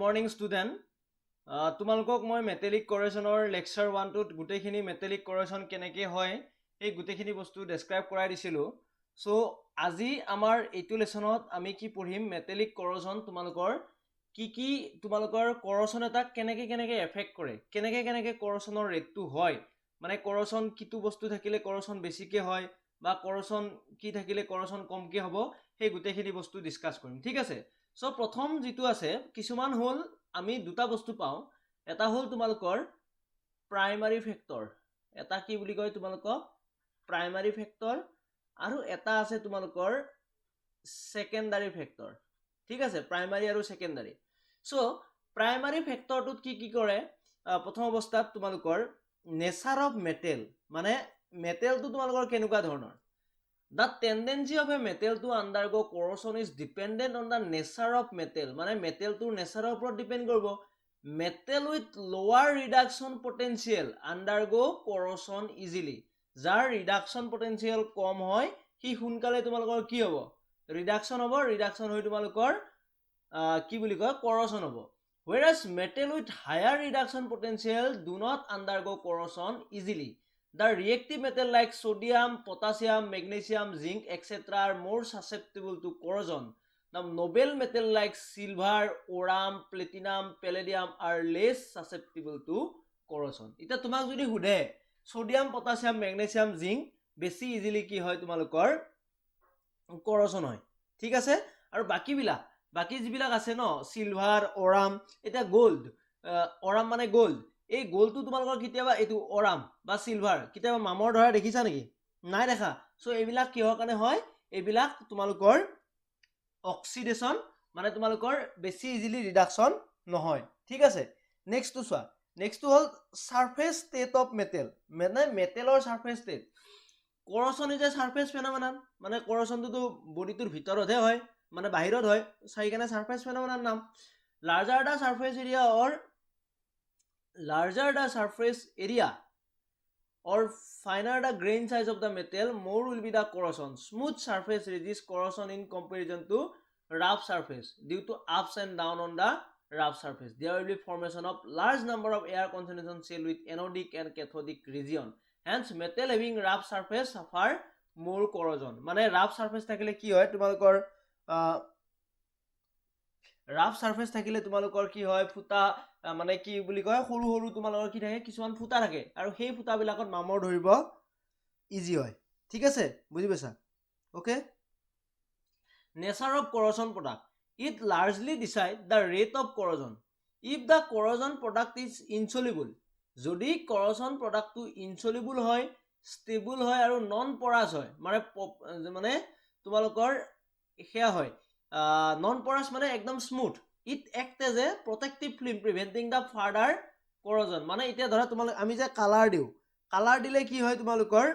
morning student. তোমালোকক মই metallic কৰেশ্যনৰ lecture 1 টোত গুটেখিনি মেটেলিক কৰেশ্যন কেনেকৈ হয় এই গুটেখিনি বস্তু ডেসক্ৰাইব কৰাই দিছিলো। সো আজি আমাৰ এইটো লেসনত আমি কি পঢ়িম মেটেলিক কৰেশ্যন তোমালোকৰ কি তোমালোকৰ কৰেশ্যন এটা কেনেকৈ এফেক্ট কৰে কেনেকৈ কৰেশ্যনৰ ৰেটটো হয় মানে কৰেশ্যন কিটো বস্তু থাকিলে কৰেশ্যন বেছিকৈ হয় বা কৰেশ্যন কি থাকিলে কৰেশ্যন কমকৈ হ'ব সেই গুটেখিনি বস্তু ডিসকাস কৰিম ঠিক আছে। সো প্ৰথম যেটো আছে কিছুমান হল আমি দুটা বস্তু পাও এটা হল তোমালোকৰ প্ৰাইমাৰী ফেক্টৰ এটা কি বুলি কয় তোমালোকক প্ৰাইমাৰী ফেক্টৰ আৰু এটা আছে তোমালোকৰ সেকেন্ডাৰী ফেক্টৰ ঠিক আছে প্ৰাইমাৰী আৰু সেকেন্ডাৰী। সো প্ৰাইমাৰী ফেক্টৰটোত কি কৰে প্ৰথম অৱস্থাত তোমালোকৰ নেচাৰ অফ মেটেল মানে মেটেলটো তোমালোকৰ কেনেকুৱা ধৰণৰ The tendency of a metal to undergo corrosion is dependent on the nature of metal. মানে metal to nature ওপৰত depend কৰিব। Metal with lower reduction potential undergo corrosion easily. যাৰ reduction potential কম হয় সি সোনকালে তোমালোকৰ কি হ'ব reduction হ'ব reduction হৈ তোমালোকৰ কি বুলি কয় corrosion হ'ব। Whereas metal with higher reduction potential do not undergo corrosion easily. The reactive metal like sodium, potassium, magnesium, zinc, etc. are more susceptible to corrosion. The noble metal like silver, oram, platinum, palladium are less susceptible to corrosion. Ita tumak jodi hude sodium, potassium, magnesium, zinc besi easily ki hoy tumalokor corrosion hoy. Thik ase aru baki jibilak ase no silver, oram eta gold oram mane gold এই গোলটো তোমালোকৰ কিতিয়াবা এটো অৰাম বা silver কিতিয়াবা মামৰ ধৰা দেখিছা নেকি নাই দেখা। সো এইবিলাক কিহৰ কাৰণে হয় এইবিলাক তোমালোকৰ অক্সিডেশন মানে তোমালোকৰ বেছি ইজিলি ৰিডাকশন নহয় ঠিক আছে। নেক্সট টু চোৱা নেক্সট হল সাৰফেস স্টেট অফ মেটেল মানে মেটেলৰ surface state corrosion is a surface phenomenon মানে কৰোশনটো বডিটোৰ ভিতৰতহে হয় মানে বাহিৰত হয় সেইকাৰণে সাৰফেস ফেনোমেনন নাম। Larger the surface area or larger the surface area or finer the grain size of the metal more will be the corrosion. Smooth surface resist corrosion in comparison to rough surface due to ups and down on the rough surface. There will be formation of large number of air concentration cell with anodic and cathodic region. Hence metal having rough surface suffer more corrosion. মানে rough surface থাকিলে কি হয় তোমালোকৰ rough surface থাকিলে তোমালোকৰ কি হয় ফুটা মানে কি বুলি কয় সৰু সৰু তোমালোকৰ কি থাকে কিছুমান ফুটা থাকে আৰু সেই ফুটা বিলাকত মামৰ ধৰিব ইজি হয় ঠিক আছে বুজি পাইছা okay. Nature of corrosion product it largely decide the rate of corrosion. If the corrosion product is insoluble যদি corrosion product টো insoluble হয় stable হয় আৰু non porous হয় মানে তোমালোকৰ হেয়া হয় non porous মানে একদম smooth it act as a protective film preventing the further corrosion মানে এতিয়া ধৰা তোমালোক আমি যে কালাৰ দিলে কি হয় তোমালোকৰ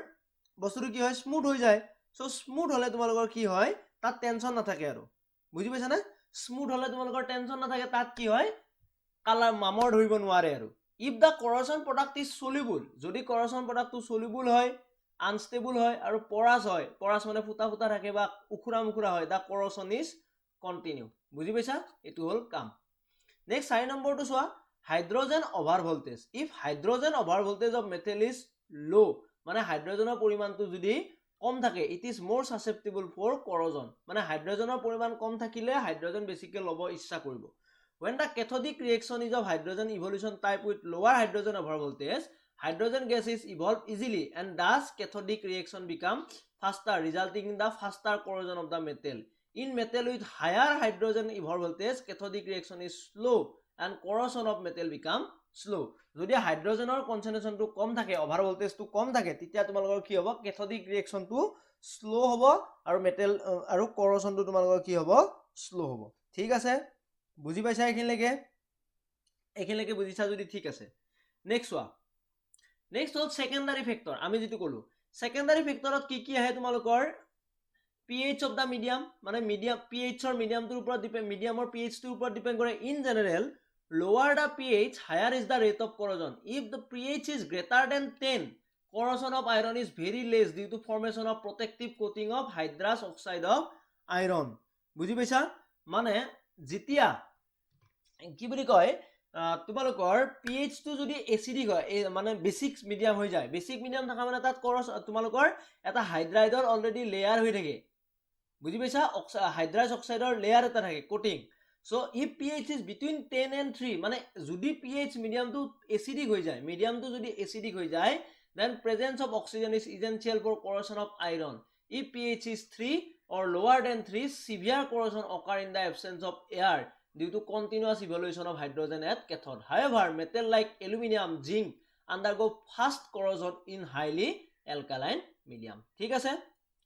বস্তুটো কি হয় স্মুথ হৈ যায়। সো স্মুথ হলে তোমালোকৰ কি হয় তাত টেনশন নাথাকে আৰু বুজি পাইছা না স্মুথ হলে তোমালোকৰ টেনশন নাথাকে তাত কি হয় কালাৰ মামৰ ধৰিব নোৱাৰে আৰু। if the corrosion product is soluble যদি corrosion product টো soluble হয় আনষ্টেবল হয় আৰু পৰাছ মানে ফুটা ফুটা থাকে বা উখুৰা মুখুৰা হয় the corrosion is continue বুজি পাইছা এটো হল কাম। নেক্সট 4 নম্বৰটো চোৱা hydrogen over voltage if hydrogen over voltage of metal is low মানে হাইড্ৰোজেনৰ পৰিমাণটো যদি কম থাকে it is more susceptible for corrosion মানে হাইড্ৰোজেনৰ পৰিমাণ কম থাকিলে হাইড্ৰোজেন বেছিকৈ লব ইচ্ছা কৰিব। when the cathodic reaction is of hydrogen evolution type with lower hydrogen over voltage hydrogen gas is evolved easily and thus cathodic reaction become faster resulting in the faster corrosion of the metal. In metal with higher hydrogen over voltage cathodic reaction is slow and corrosion of metal become slow. যদি হাইড্ৰোজেনৰ কনসেন্ট্ৰেচনটো কম থাকে over ভোল্টেজটো কম থাকে তেতিয়া তোমালোকৰ কি হ'ব cathodic reactionটো slow হ'ব আৰু metal আৰু corrosionটো তোমালোকৰ কি হ'ব স্লো হ'ব ঠিক আছে বুজি পাইছা এখিনলৈকে বুজিছা যদি ঠিক আছে। নেক্সট হল সেকেন্ডাৰী ফেক্টৰ আমি যেটো কলো সেকেন্ডাৰী ফেক্টৰত কি আহে তোমালোকৰ pH of the medium মানে medium pH or medium টোৰ ওপৰত ডিপেন্ড মিডিয়ামৰ pH টোৰ ওপৰত ডিপেন্ড কৰে। in general lower the pH higher is the rate of corrosion. If the pH is greater than 10 corrosion of iron is very less due to formation of protective coating of hydrous oxide of iron বুজি পাইছা মানে যেতিয়া কি বুলি কয় তোমালোকৰ pH টো যদি এচিডিক হয় মানে বেসিক মিডিয়াম হৈ যায় বেসিক মিডিয়াম থকা মানে তাত তোমালোকৰ এটা হাইড্ৰাইডৰ অলৰেডি লেয়াৰ হৈ থাকে বুজি পাইছা হাইড্ৰাছ অক্সাইডৰ লেয়াৰ এটা থাকে কোটিং so if pH is between 10 and 3 মানে যদি pH মিডিয়ামটো এচিডিক হৈ যায় মিডিয়ামটো যদি এচিডিক হৈ যায় then presence of oxygen is essential for corrosion of iron if pH is 3 or lower than 3 severe corrosion occur in the absence of air due to continuous evaluation of hydrogen at cathode. However, metal like aluminum, zinc undergo fast corrosion in highly alkaline medium. ঠিক আছে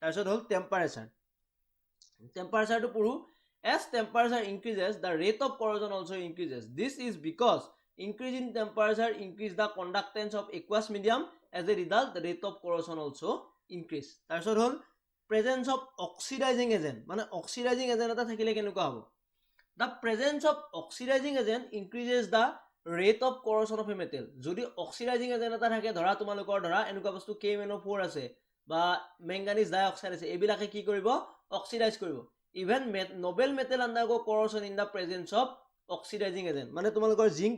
তাৰপিছত হ'ল temperature টেম্পাৰেচাৰটো পঢ়ো as temperature increases the rate of corrosion also increases this is because increase in temperature increase the conductance of aqueous medium as a result the rate of corrosion also increase তাৰপিছত হ'ল presence of oxidizing agent মানে oxidizing agent এটা থাকিলে কেনেকুৱা হ'ব The presence of oxidizing agent increases the rate of corrosion of a metal. যদি oxidizing agent এটা থাকে ধৰা তোমালোকৰ ধৰা এনেকুৱা বস্তু KMnO4 আছে বা manganese dioxide আছে এইবিলাকে কি কৰিব অক্সিডাইজ কৰিব even noble metal undergo corrosion in the presence of oxidizing agent মানে তোমালোকৰ জিংক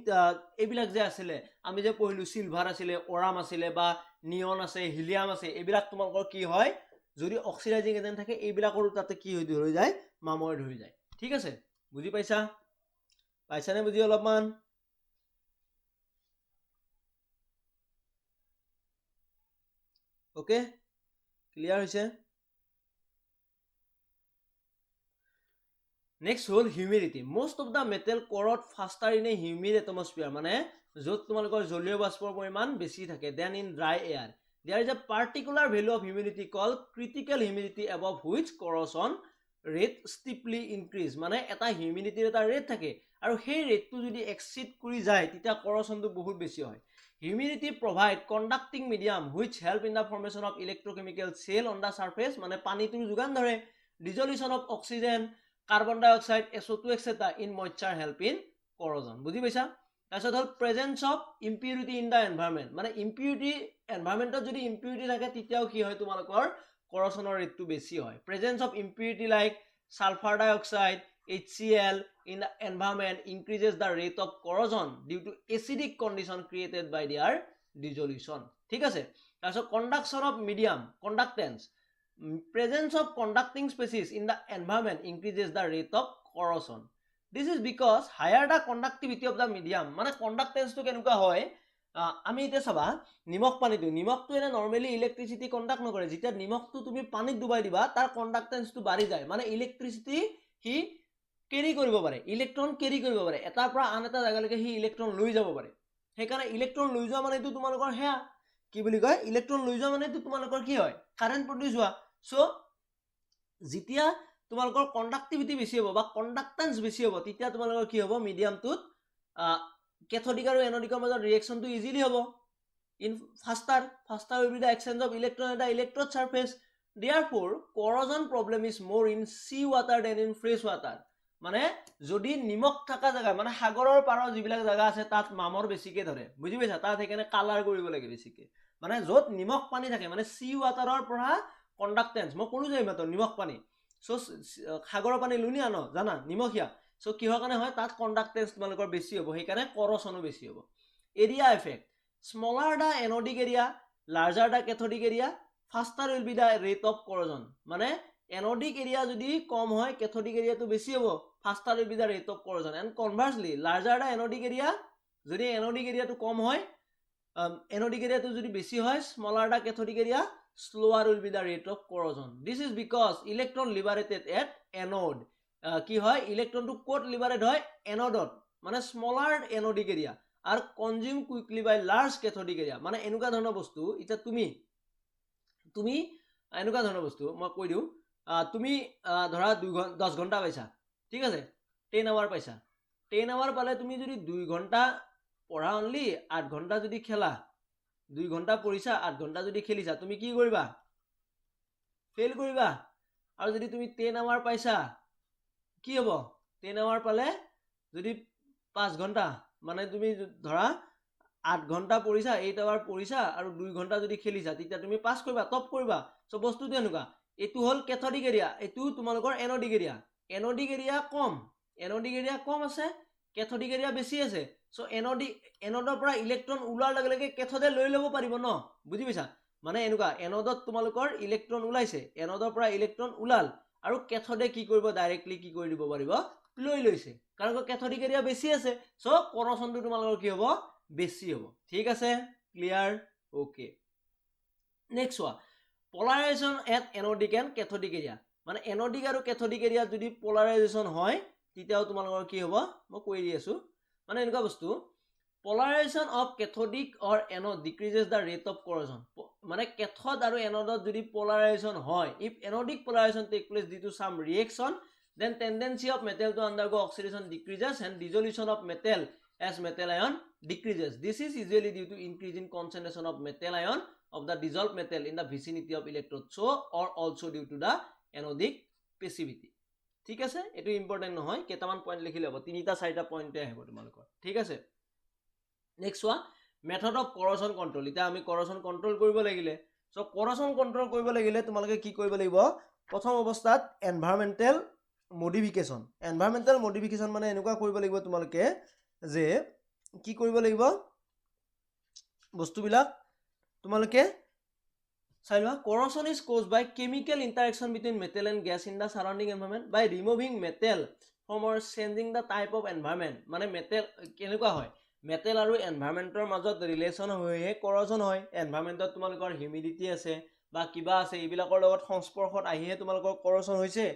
এইবিলাক যে আছিল আমি যে পঢ়িলো সিলভাৰ আছিল ওৰাম আছিল বা নিয়ন আছে হিলিয়াম আছে এইবিলাক তোমালোকৰ কি হয় যদি অক্সিডাইজিং এজেন্ট থাকে এইবিলাকৰ তাতে কি হৈ যায় মাময় ধৰি যায় ঠিক আছে বুজি পাইছা পাইছানে বুজি অলপমান ওকে ক্লিয়াৰ হৈছে নেক্সট হ'ল humidity most of the metal corrode faster in a humid atmosphere মানে য'ত তোমালোকৰ জলীয় বাষ্পৰ পৰিমাণ বেছি থাকে then in dry air there is a particular value of humidity called critical humidity above which corrosion rate steeply increase মানে এটা হিউমিডিটিৰ এটা ৰেট থাকে আৰু সেই ৰেটটো যদি এক্সিড কৰি যায় তেতিয়া corrosionটো বহুত বেছি হয় humidity provide conducting medium which help in the formation of electrochemical cell on the surface মানে পানীটোৰ যোগান ধৰে dissolution of oxygen carbon dioxide SO2 etc in moisture help in corrosion বুজি পাইছা তাৰপিছত হ'ল presence of impurity in the environment মানে impurity environmentত যদি impurity থাকে তেতিয়াও কি হয় তোমালোকৰ corrosionৰ ৰেটটো বেছি হয় presence of impurity like sulfur dioxide HCl in the environment increases the rate of corrosion due to acidic condition created by their dissolution ঠিক আছে তাৰপিছত conduction of medium conductance presence of conducting species in the environment increases the rate of corrosion this is because higher the conductivity of the medium মানে conductance টো কেনেকুৱা হয় আমি এতিয়া চাবা নিমখ পানীটো নিমখটো এনে নৰমালি ইলেক্ট্ৰিসিটি কন্ডাক্ট নকৰে যেতিয়া নিমখটো তুমি পানীত ডুবাই দিবা তাৰ কন্ডাক্টেন্সটো বাঢ়ি যায় মানে ইলেক্ট্ৰিসিটি হি কেৰি কৰিব পাৰে ইলেক্ট্ৰন কেৰি কৰিব পাৰে এটাৰ পৰা আন এটা জায়গালৈকে হি ইলেক্ট্ৰন লৈ যাব পাৰে সেইকাৰণে ইলেক্ট্ৰন লৈ যোৱা মানে এইটো তোমালোকৰ হেয়া কি বুলি কয় ইলেক্ট্ৰন লৈ যোৱা মানে এইটো তোমালোকৰ কি হয় কাৰেন্ট প্ৰডিউস হোৱা সো যেতিয়া তোমালোকৰ কন্ডাক্টিভিটি বেছি হ'ব বা কন্ডাক্টেন্স বেছি হ'ব তেতিয়া তোমালোকৰ কি হ'ব মিডিয়ামটোত cathodic আৰু anodic মাজৰ ৰিঅ্যাকশনটো ইজিলি হ'ব in faster will be the exchange of electron at the electrode surface therefore corrosion problem is more in sea water than in fresh water মানে যদি নিমখ থাকা জায়গা মানে সাগৰৰ পাৰৰ যিবিলাক জায়গা আছে তাত মামৰ বেছিকে ধৰে বুজি পাইছা তাত হেকানে কালাৰ কৰিব লাগে বেছিকে মানে যত নিমখ পানী থাকে মানে সি ওয়াটাৰৰ পৰা কন্ডাক্টেন্স মই কলো যে মাত্ৰ নিমখ পানী সো সাগৰৰ পানী লুনিয়া ন জানা নিমখিয়া সো কিহৰ কাৰণে হয় তাত কন্ডাক্টেন্স তোমালোকৰ বেছি হ'ব হেকানে corrosion বেছি হ'ব area effect smaller the anodic area larger the cathodic area faster will be the rate of corrosion মানে anodic area যদি কম হয় cathodic area তো বেছি হ'ব faster will be the rate of corrosion and conversely larger the anodic area যদি anodic area তো কম হয় anodic area তো যদি বেছি হয় smaller the cathodic area slower will be the rate of corrosion this is because electron liberated at anode কি হয় electron তো কোট লিবারেট হয় anode মানে smaller anodic area আর কনজিউম কুইকলি বাই লার্জ ক্যাথোডিক এরিয়া মানে এনেকুৱা ধৰণৰ বস্তু এটা তুমি এনেকুৱা ধৰণৰ বস্তু মই কৈ দিও তুমি ধৰা 10 ঘন্টা পাইছা ঠিক আছে 10 আৱাৰ পাইছা 10 আৱাৰ পালে তুমি যদি 2 ঘন্টা পঢ়া অনলি 8 ঘন্টা যদি খেলা 2 ঘন্টা পঢ়িছা 8 ঘন্টা যদি খেলিছা তুমি কি কৰিবা ফেল কৰিবা আৰু যদি তুমি 10 আৱাৰ পাইছা কি হ'ব 10 আৱাৰ পালে যদি 5 ঘন্টা মানে তুমি ধৰা 8 ঘন্টা পঢ়িছা 8 আৱাৰ পঢ়িছা আৰু 2 ঘন্টা যদি খেলিছা তেতিয়া তুমি পাস কৰিবা টপ কৰিবা সো বস্তুটো এনেকুৱা এটো হল ক্যাথোডিক এৰিয়া এটো তোমালোকৰ এনোডিক এৰিয়া কম আছে কেথোডিক এৰিয়া বেছি আছে সো এনোডৰ পৰা ইলেক্ট্ৰন ওলোৱাৰ লগে লগে কেথোডে লৈ ল'ব পাৰিব ন বুজি পাইছা মানে এনেকুৱা এনোডত তোমালোকৰ ইলেক্ট্ৰন ওলাইছে এনোডৰ পৰা ইলেক্ট্ৰন ওলাল আৰু কেথোডে কি কৰিব ডাইৰেক্টলি কি কৰি দিব পাৰিব লৈ লৈছে কাৰণ কেথোডিক এৰিয়া বেছি আছে সো কৰচনটো তোমালোকৰ কি হ'ব বেছি হ'ব ঠিক আছে ক্লিয়াৰ ওকে নেক্সট ওয়া polarization at anodic and cathodic area মানে anodic আৰু cathodic area যদি polarization হয় তেতিয়াও তোমালোকৰ কি হ'ব মই কৈ দি আছো মানে এনেকুৱা বস্তু polarization of cathodic or anode decreases the rate of corrosion মানে cathode আৰু anode যদি polarization হয় if anodic polarization take place due to some reaction then tendency of metal to undergo oxidation decreases and dissolution of metal as metal ion decreases this is usually due to increase in concentration of metal ion of the dissolved metal in the vicinity of electrode so or also due to the anodic passivity ঠিক আছে এটো important নহয় কেটামান point লিখিলে হ'ব তিনিটা চাৰিটা পইণ্টে আহিব তোমালোকৰ ঠিক আছে নেক্সট ওয়া মেথড অফ কৰোশন কন্ট্ৰোল এটা আমি কৰোশন কন্ট্ৰোল কৰিব লাগিলে সো কৰোশন কন্ট্ৰোল কৰিব লাগিলে তোমালোকে কি কৰিব লাগিব প্ৰথম অৱস্থাত এনভায়ৰনমেন্টাল মডিফিকেশন মানে এনেকুৱা কৰিব লাগিব তোমালোকে যে কি কৰিব লাগিব বস্তুবিলাক তোমালোকে চাইলোৱা corrosion is caused by chemical interaction between metal and gas in the surrounding environment by removing metal from or changing the type of environment মানে metal কেনেকুৱা হয় metal আৰু environmentor মাজত ৰিলেচন হৈ corrosion হয় environmentot তোমালোকৰ humidity আছে বা কিবা আছে এইবিলাকৰ লগত সংস্পৰ্শত আহিহে তোমালোকৰ corrosion হৈছে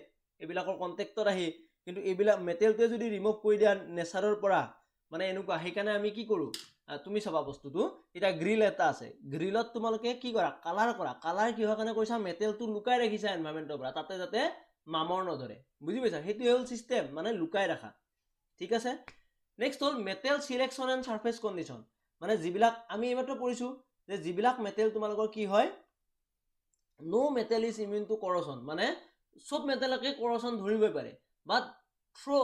এইবিলাকৰ কন্টেক্টত আহি কিন্তু এইবিলাক মেটেলটোৱে যদি ৰিমুভ কৰি দিয়া নেচাৰৰ পৰা মানে এনেকুৱা সেইকাৰণে আমি কি কৰো তুমি সবা বস্তুটো এটা গ্ৰিল এটা আছে গ্ৰিলত তোমালোকে কি কৰা কালাৰ কি হয় কাৰণে কৈছা মেটেলটো লুকাই ৰাখিছা এনভায়ৰনমেন্টৰ পৰা তাতে যাতে মামৰ নধৰে বুজি পাইছা হেতু হল সিস্টেম মানে লুকাই ৰাখা ঠিক আছে নেক্সট হল metal selection and surface condition মানে জিবিলাক আমি এবাৰটো পঢ়িছো যে জিবিলাক মেটেল তোমালোকৰ কি হয় নো metal is immune to corrosion মানে সব মেটেলকে corrosion ধৰিবই পাৰে but through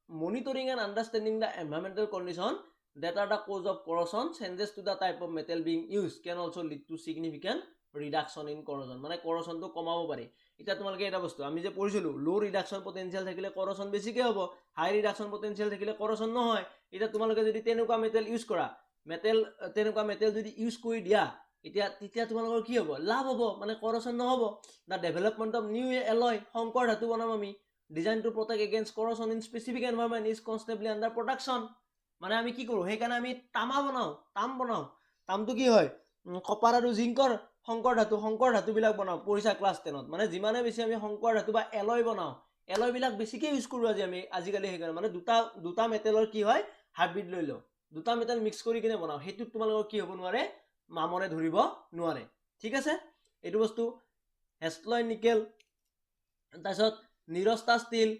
monitoring and understanding the environmental condition that are the cause of corrosion changes to the type of metal being used can also lead to significant reduction in corrosion মানে corrosion তো কমাব পারে এটা তোমালকে এটা বস্তু আমি যে পড়িছিলো লো রিডাকশন পটেনশিয়াল থাকিলে corrosion বেছিকে হ'ব হাই রিডাকশন পটেনশিয়াল থাকিলে corrosion নহয় এটা তোমালকে যদি তেনেকুৱা মেটেল ইউজ কৰা তেনেকুৱা মেটেল যদি ইউজ কৰি দিয়া তেতিয়া তোমালোকৰ কি হ'ব লাভ হ'ব মানে corrosion নহব the development of new alloy সংকৰ ধাতু বনাম আমি designed to protect against corrosion in specific environment is constantly under production মানে আমি কি কৰো হেকানে আমি তাম বনাও তামটো কি হয় কপাৰ আৰু জিংকৰ সংকৰ ধাতু বিলাক বনাও পঢ়িছা ক্লাস 10 মানে যিমানে বেছি আমি সংকৰ ধাতু বা এলয় বনাও এলয় বিলাক বেছিকে ইউজ কৰো আমি আজিকালি হেকানে মানে দুটা মেটেলৰ কি হয় হাইব্ৰিড লৈ লও দুটা মেটেল মিক্স কৰি কিনে বনাও হেতু তোমালোকৰ কি হ'ব নোৱাৰে মামৰে ধৰিব নোৱাৰে ঠিক আছে এটো বস্তু হেস্টলয় নিকেল তাৰছত নিৰস্তা ষ্টীল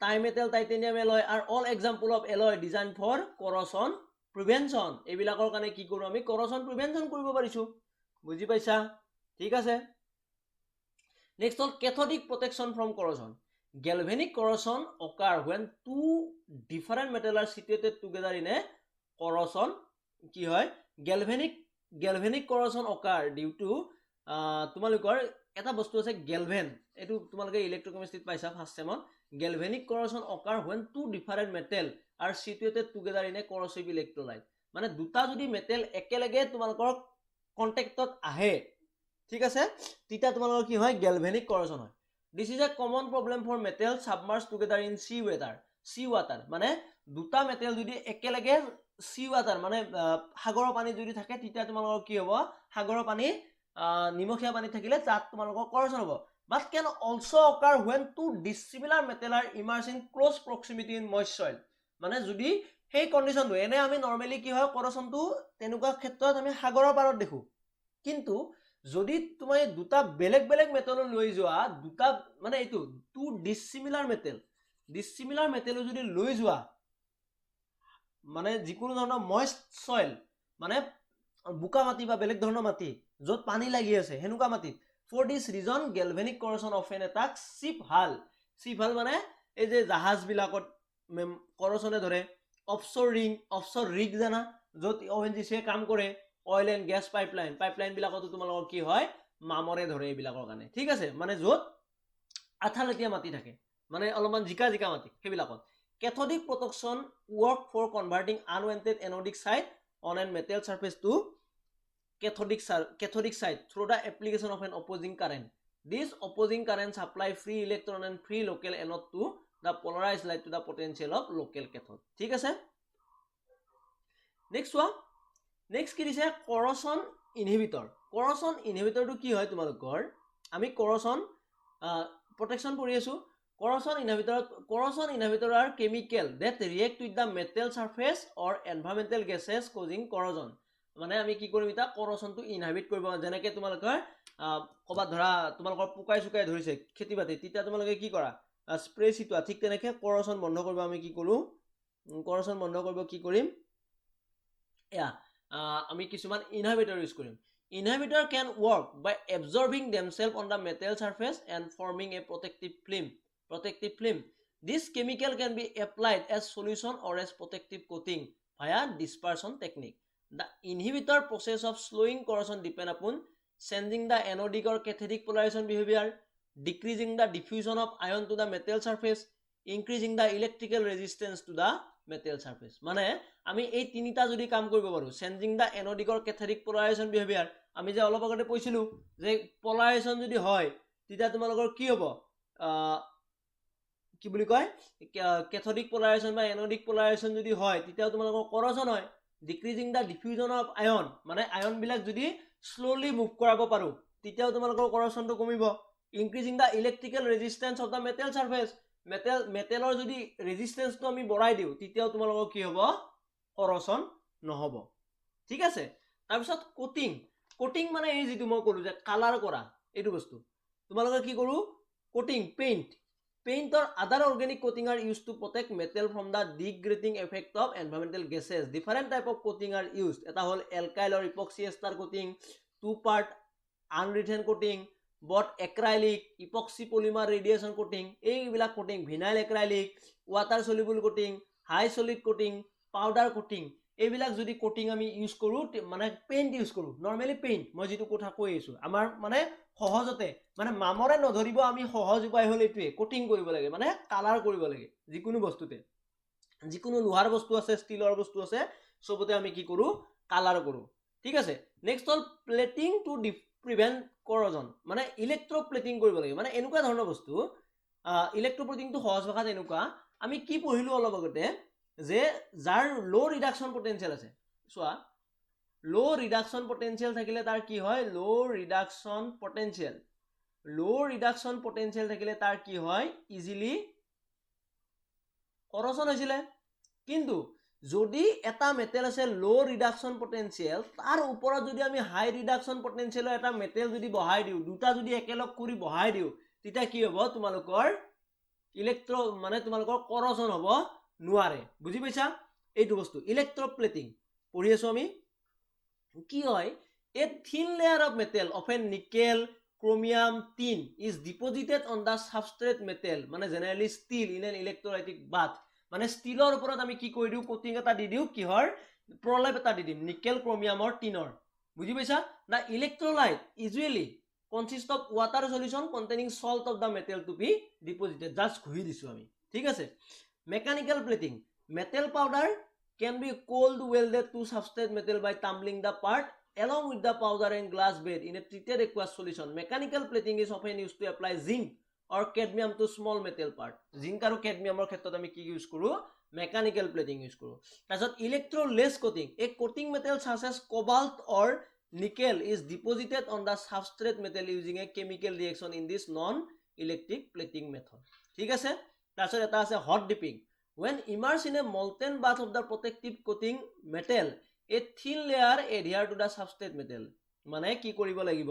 টাইমেটেল titanium alloy are all example of alloy design for corrosion prevention এইবিলাকৰ কাৰণে কি কৰো আমি corrosion প্ৰিভেনশন কৰিব পাৰিছো বুজি পাইছা ঠিক আছে next hall cathodic protection from corrosion galvanic corrosion occur when two different metals are situated together in a corrosion কি হয় galvanic corrosion occur due to তোমালোকৰ এটা বস্তু আছে গ্যালভেন এটো তোমালোকে ইলেক্ট্ৰোকেমিষ্ট্ৰিত পাইছা first সেমত galvanic corrosion occur when two different metal are situated together in a corrosive electrolyte মানে দুটা যদি মেটেল একেলগে তোমালোকৰ কন্টাক্টত আহে ঠিক আছে তিতা তোমালোকৰ কি হয় galvanic corrosion হয় this is a common problem for metal submerged together in sea water মানে দুটা মেটেল যদি একেলগে sea water মানে সাগৰৰ পানী যদি থাকে তিতা তোমালোকৰ কি হ'ব সাগৰৰ পানী নিমখীয়া পানী থাকিলে তাত তোমালোকৰ corrosion হ'ব but can also occur when two dissimilar metal are immersed in close proximity in moist soil মানে যদি সেই কন্ডিশনটো এনে আমি নরমালি কি হয় corrosionটো তেনেকুৱা ক্ষেত্ৰত আমি সাগৰৰ পাৰত দেখো কিন্তু যদি তুমি দুটা বেলেগ মেটেল লৈ যোৱা দুটা মানে এইটো টু ডিসিমিলাৰ মেটেল যদি লৈ যোৱা মানে যিকোনো ধৰণৰ ময়েষ্ট সয়েল মানে বুকা মাটি বা বেলেগ ধৰণৰ মাটি যত পানী লাগি আছে হেনুকা মাটি for this reason galvanic corrosion often attacks ship hull মানে এই যে জাহাজ বিলাকত corrosionে ধৰে offshore rig জানা যত ONGC কাম কৰে oil and gas pipeline বিলাকত তোমালোকৰ কি হয় মামৰে ধৰে এইবিলাকৰ কাৰণে ঠিক আছে মানে যত আঠালেতিয়া মাটি থাকে মানে অলপমান জিকা মাটি হেবিলাকত cathodic protection work for converting unwanted anodic side on a metal surface to cathodic side through the application of an opposing current. This opposing current supply free electron and free local anode to the polarized light to the potential of local cathode. ঠিক আছে? Next one. Next কি দিছে corrosion inhibitor. Corrosion inhibitor to কি হয় তোমালোকৰ? আমি corrosion protection পঢ়ি আছো. Corrosion inhibitor are chemical that react with the metal surface or environmental gases causing corrosion. মানে আমি কি কৰিম এটা corrosion to inhibit কৰিব যেনেকৈ তোমালোকৰ কবা ধৰা তোমালোকৰ পুকাই সুকাই ধৰিছে খেতিবাতি তেতিয়া তোমালোকে কি কৰা স্প্ৰে সিটোৱা ঠিক তেনেকৈ corrosion বন্ধ কৰিব আমি কি কৰো corrosion বন্ধ কৰিব কি কৰিম এয়া আমি কিছুমান inhibitor ইউজ কৰিম inhibitor can work by absorbing themselves on the metal surface and forming a protective film. This chemical can be applied as solution or as protective coating via dispersion technique. The inhibitor process of slowing corrosion depend upon changing the anodic or cathodic polarization behavior, decreasing the diffusion of ion to the metal surface, increasing the electrical resistance to the metal surface. মানে আমি এই তিনিটা যদি কাম কৰিব পাৰো changing the anodic or cathodic polarization behavior আমি যে অলপ আগতে কৈছিলো যে polarization যদি হয় তেতিয়া তোমালোকৰ কি হ'ব কি বুলি কয় cathodic polarization বা anodic polarization যদি হয় তেতিয়া তোমালোকৰ corrosion হয় decreasing the diffusion of ion মানে ion বিলাক যদি slowly move কৰাব পাৰো তেতিয়াও তোমালোকৰ corrosion টো কমিব increasing the electrical resistance of the metal surface metalৰ যদি resistance টো আমি বঢ়াই দিও তেতিয়াও তোমালোকৰ কি হ'ব corrosion নহব ঠিক আছে তাৰ পিছত coating মানে এই যেটো মই কলো যে কালাৰ কৰা এইটো বস্তু তোমালোকৰ কি কৰো coating paint or other organic coating are used to protect metal from the degrading effect of environmental gases. Different type of coating are used. এটা হল alkyl or epoxy ester coating, two-part unwritten coating, both acrylic, epoxy polymer radiation coating, এইবিলাক coating, vinyl acrylic, water soluble coating, high solid coating, powder coating, এইবিলাক যদি coating আমি use কৰো মানে paint use কৰো নৰমালি paint মই যেটো কথা কৈ আছো আমাৰ মানে সহজতে মানে মামৰে নধৰিব আমি সহজ উপায় হল এটোৱে কোটিং কৰিব লাগে মানে কালাৰ কৰিব লাগে যিকোনো বস্তুতে যিকোনো লোহাৰ বস্তু আছে ষ্টিলৰ বস্তু আছে সবতে আমি কি কৰো কালাৰ কৰো ঠিক আছে নেক্সট হল প্লেটিং টু প্ৰিভেন্ট corrosion মানে ইলেক্ট্ৰোপ্লেটিং কৰিব লাগে মানে এনেকুৱা ধৰণৰ বস্তু ইলেক্ট্ৰোপ্লেটিং টু সহজ ভাষাত এনেকুৱা আমি কি পঢ়িলো অলপ আগতে যে যাৰ লো ৰিডাকশন পটেনশিয়াল আছে সোয়া লো ৰিডাকশন পটেনশিয়াল থাকিলে তাৰ কি হয় লো ৰিডাকশন পটেনশিয়াল থাকিলে তাৰ কি হয় ইজিলি corrosion হৈছিল কিন্তু যদি এটা মেটেল আছে লো ৰিডাকশন পটেনশিয়াল তাৰ ওপৰত যদি আমি হাই ৰিডাকশন পটেনশিয়ালৰ এটা মেটেল যদি বহাই দিও দুটা যদি একেলগ কৰি বহাই দিও তেতিয়া কি হ'ব তোমালোকৰ ইলেক্ট্ৰো মানে তোমালোকৰ corrosion হ'ব নোৱাৰে বুজি পাইছা এইটো বস্তু ইলেক্ট্ৰোপ্লেটিং পঢ়ি আছো আমি কি হয় a thin layer of metal often nickel chromium tin is deposited on the substrate metal মানে generally steel in an electrolytic bath মানে স্টিলৰ ওপৰত আমি কি কৰি দিও কোটিং এটা দি দিও কিহৰ প্ৰলেপ এটা দি দিম নিকেল ক্ৰোমিয়ামৰ টিনৰ বুজি পাইছা the electrolyte usually consists of water solution containing salt of the metal to be deposited just ঘুৰি দিছো আমি ঠিক আছে mechanical plating metal powder can be cold welded to substrate metal by tumbling the part along with the powder and glass bed in a treated aqueous solution. Mechanical plating is often used to apply zinc or cadmium to small metal part. Zinc আৰু cadmiumৰ ক্ষেত্ৰত আমি কি use কৰো mechanical plating use কৰো তাৰছত electroless coating a coating metal such as cobalt or nickel is deposited on the substrate metal using a chemical reaction in this non electric plating method ঠিক আছে তাৰছত এটা আছে hot dipping when immersed in a molten bath of the protective coating metal a thin layer adhere to the substrate metal মানে কি কৰিব লাগিব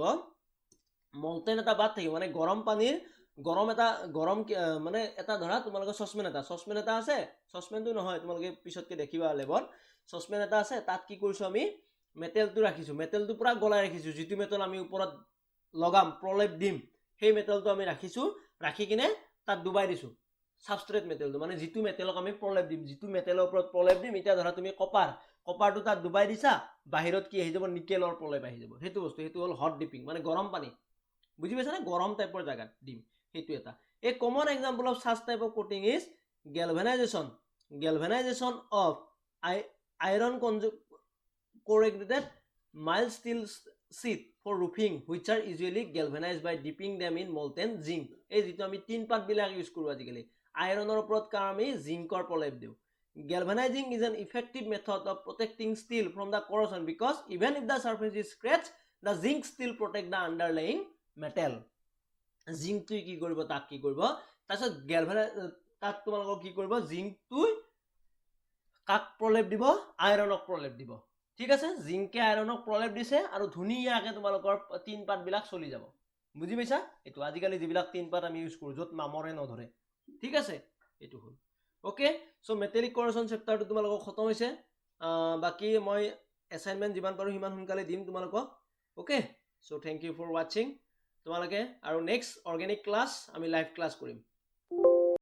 molten এটা বাত থাকিব মানে গৰম পানীৰ গৰম মানে এটা ধৰা তোমালোকৰ সসপেন এটা আছে সসপেনটো নহয় তোমালোকে পিছতকে দেখিবা লেবত সসপেন এটা আছে তাত কি কৰিছো আমি মেটেলটো ৰাখিছো মেটেলটো পুৰা গলাই ৰাখিছো যেটো মেটেল আমি ওপৰত লগাম প্ৰলেপ দিম সেই মেটেলটো আমি ৰাখিছো ৰাখি কিনে তাত ডুবাই দিছো সাবস্ট্ৰেট মেটেলটো মানে যেটো মেটেলক আমি প্ৰলেপ দিম যেটো মেটেলৰ ওপৰত প্ৰলেপ দিম এটা ধৰা তুমি কপাৰটো তাত ডুবাই দিছা বাহিৰত কি আহি যাব নিকেলৰ প্ৰলেপ আহি যাব হেতু বস্তু হেতু হল হট ডিপিং মানে গৰম পানী বুজি পাইছা না গৰম টাইপৰ জায়গা দিম হেতু এটা a common example of such type of coating is galvanization of iron corrugated mild steel sheet for roofing which are usually galvanized by dipping them in molten zinc. এই যেটো আমি তিন পাত বিলাক ইউজ কৰো আজিকালি আইৰণৰ ওপৰত কাৰণ আমি জিংকৰ প্ৰলেপ দিও. Galvanizing is an effective method of protecting steel from the corrosion because even if the surface is scratched, the zinc still protect the underlying metal. Zinc to ki koribo tak ki koribo tasot galvanize tak tumalok ki koribo zinc to কাক প্ৰলেপ দিব আইৰণক প্ৰলেপ দিব ঠিক আছে জিংকে আইৰণক প্ৰলেপ দিছে আৰু ধুনিয়াকে তোমালোকৰ তিন পাত বিলাক চলি যাব বুজি পাইছা এটো আজিকালি যিবিলাক তিন পাত আমি ইউজ কৰো যত মামৰে নধৰে ঠিক আছে এটো হল ওকে সো মেটালিক কৰেছন চেপ্টাৰটো তোমালোকক খতম হৈছে বাকি মই এসাইনমেন্ট যিমান পাৰো হিমান সোনকালে দিম তোমালোকক okay so thank you for watching তোমালোকে আৰু নেক্সট অৰ্গেনিক ক্লাস আমি লাইভ ক্লাস কৰিম